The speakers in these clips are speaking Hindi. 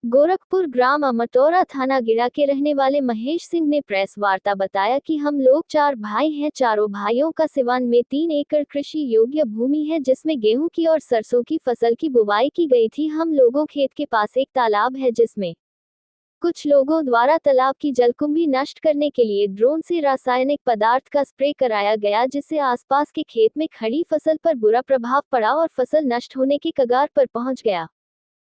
गोरखपुर ग्राम अमटौरा थाना गिरा के रहने वाले महेश सिंह ने प्रेस वार्ता बताया कि हम लोग 4 भाई हैं। चारों भाइयों का सिवान में 3 एकड़ कृषि योग्य भूमि है, जिसमें गेहूं की और सरसों की फसल की बुवाई की गई थी। हम लोगों खेत के पास एक तालाब है, जिसमें कुछ लोगों द्वारा तालाब की जलकुंभी नष्ट करने के लिए ड्रोन से रासायनिक पदार्थ का स्प्रे कराया गया, जिससे आसपास के खेत में खड़ी फसल पर बुरा प्रभाव पड़ा और फसल नष्ट होने की कगार पर पहुंच गया।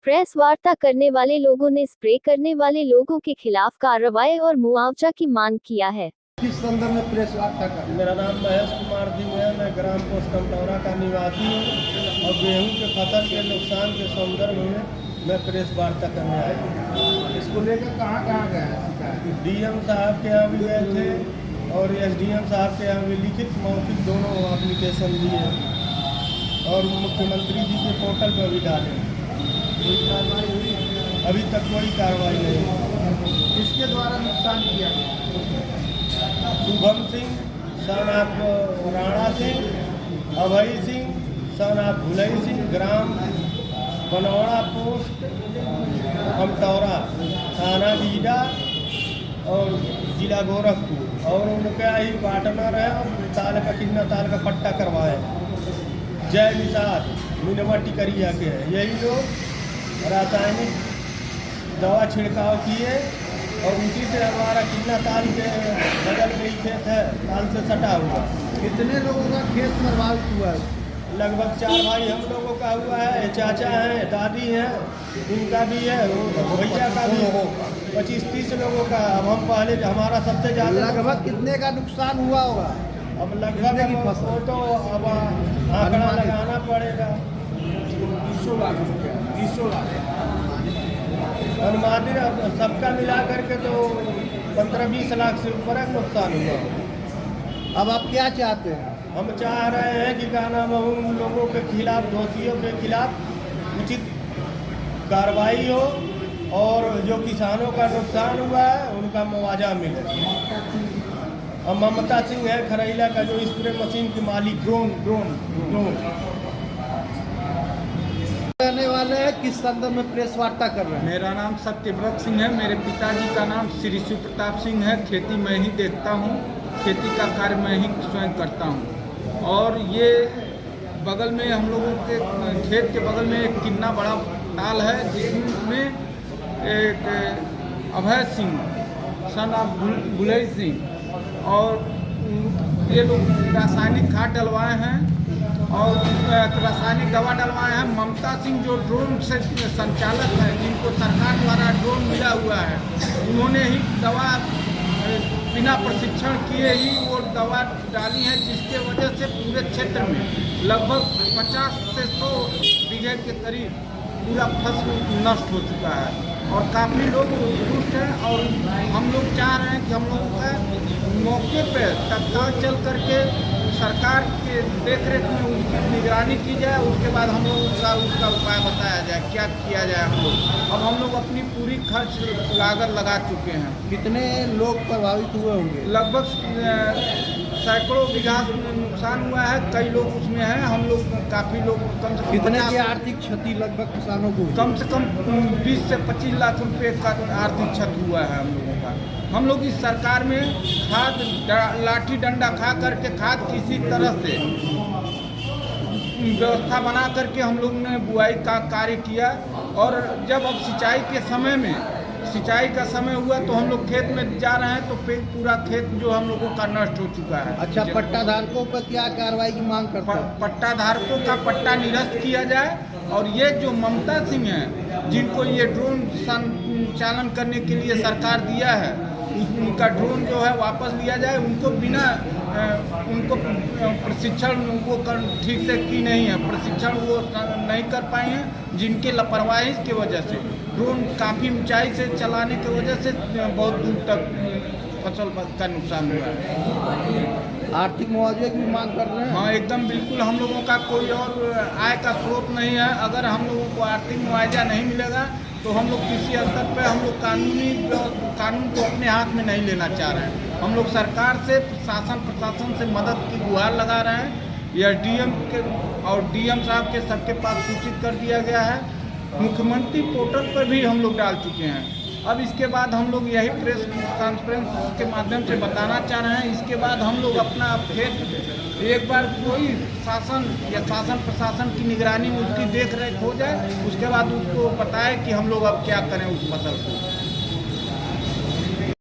प्रेस वार्ता करने वाले लोगों ने स्प्रे करने वाले लोगों के खिलाफ कार्रवाई और मुआवजा की मांग किया है। किस संदर्भ में प्रेस वार्ता कर? मेरा नाम महेश कुमार सिंह है। मैं ग्राम पोस्ट अमटौरा का निवासी हूँ और गेहूं के फसल के नुकसान के संदर्भ में मैं प्रेस वार्ता करने आया हूँ। इसको लेकर कहाँ गए हैं? डीएम साहब के यहाँ भी गए थे और एसडीएम साहब के यहाँ भी लिखित मौखिक दोनों एप्लीकेशन दिए और मुख्यमंत्री जी के पोर्टल पर भी डाले। अभी तक कोई कार्रवाई नहीं। किसके द्वारा नुकसान किया? Shubham Singh son of Rana Singh, Abhay Singh son of भुलई सिंह, ग्राम बनौड़ा पोस्ट अमटौरा, थाना गीडा और जिला गोरखपुर। और उनका ही पार्टनर है ताल का कितना ताल का पट्टा करवाए जय निषाद मिनवा टिकरिया के है। यही लोग रासायनिक दवा छिड़काव किए और उसी से हमारा कितना ताल के बगल में ही खेत है, ताल से सटा हुआ। कितने लोगों का खेत प्रभावित हुआ है? लगभग 4 भाई हम लोगों का हुआ है, चाचा हैं, दादी हैं, इनका भी है, भैया का भी हो, 25-30 लोगों का। अब हम पहले हमारा सबसे ज़्यादा लगभग कितने का नुकसान हुआ होगा? अब लगभग वो तो अब आंकड़ा लगाना पड़ेगा। 200 लाख रुपया, 200 लाख अनुमानित सबका मिला करके तो 15-20 लाख से ऊपर का नुकसान हुआ। अब आप क्या चाहते हैं? हम चाह रहे हैं कि क्या नाम है, उन लोगों के खिलाफ, दोषियों के खिलाफ उचित कार्रवाई हो और जो किसानों का नुकसान हुआ है उनका मुआवजा मिले। और ममता सिंह है खरैला का, जो स्प्रे मशीन की मालिक। ड्रोन रहने वाले हैं, किस संदर्भ में प्रेस वार्ता कर रहे हैं? मेरा नाम सत्यव्रत सिंह है। मेरे पिताजी का नाम श्री शिव प्रताप सिंह है। खेती मैं ही देखता हूँ, खेती का कार्य मैं ही स्वयं करता हूँ। और ये बगल में हम लोगों के खेत के बगल में एक कितना बड़ा ताल है, जिसमें एक अभय सिंह सन ऑफ भुलई सिंह और ये लोग रासायनिक खाद डलवाए हैं और रासायनिक दवा डलवाए हैं। ममता सिंह जो ड्रोन से संचालक है, जिनको सरकार द्वारा ड्रोन मिला हुआ है, उन्होंने ही दवा बिना प्रशिक्षण किए ही वो दवा डाली है, जिसके वजह से पूरे क्षेत्र में लगभग 50 से 100 बीघे के करीब पूरा फसल नष्ट हो चुका है और काफ़ी लोग रुष्ट हैं। और हम लोग चाह रहे हैं कि हम लोगों का मौके पे तत्काल चल करके सरकार के देखरेख में उसकी निगरानी की जाए। उसके बाद हम लोगों का उसका उपाय बताया जाए, क्या किया जाए। हम लोग अब हम लोग अपनी पूरी खर्च लागत लगा चुके हैं। कितने लोग प्रभावित हुए होंगे? लगभग सैकड़ों बीघा नुकसान हुआ है, कई लोग उसमें हैं। हम लोग काफ़ी लोग कम से कम कितने की आर्थिक क्षति लगभग किसानों को हुई? कम से कम 20 से 25 लाख रुपए का आर्थिक क्षति हुआ है हम लोगों का। हम लोग इस सरकार में खाद लाठी डंडा खा करके खाद किसी तरह से व्यवस्था बना करके हम लोग ने बुआई का कार्य किया। और जब अब सिंचाई का समय हुआ तो हम लोग खेत में जा रहे हैं तो पूरा खेत जो हम लोगों का नष्ट हो चुका है। अच्छा, पट्टाधारकों पर क्या कार्रवाई की मांग करते हैं? पट्टाधारकों का पट्टा निरस्त किया जाए और ये जो ममता सिंह हैं, जिनको ये ड्रोन संचालन करने के लिए सरकार दिया है, उनका ड्रोन जो है वापस लिया जाए। उनको प्रशिक्षण वो ठीक से की नहीं है, प्रशिक्षण वो नहीं कर पाए हैं, जिनके लापरवाही की वजह से ड्रोन काफ़ी ऊंचाई से चलाने की वजह से बहुत दूर तक फसल का नुकसान हुआ है। आर्थिक मुआवजे की मांग कर रहे हैं? हाँ, एकदम बिल्कुल। हम लोगों का कोई और आय का स्रोत नहीं है। अगर हम लोगों को आर्थिक मुआवजा नहीं मिलेगा तो हम लोग किसी स्तर पर हम लोग कानून को अपने हाथ में नहीं लेना चाह रहे हैं। हम लोग सरकार से, प्रशासन से मदद की गुहार लगा रहे हैं। यह डीएम के और डीएम साहब के सबके पास सूचित कर दिया गया है मुख्यमंत्री पोर्टल पर भी हम लोग डाल चुके हैं। अब इसके बाद हम लोग यही प्रेस कॉन्फ्रेंस के माध्यम से बताना चाह रहे हैं, इसके बाद हम लोग अपना फिर एक बार कोई शासन या शासन प्रशासन की निगरानी में उसकी देख रेख हो जाए, उसके बाद उसको बताएं कि हम लोग अब क्या करें उस फसल को।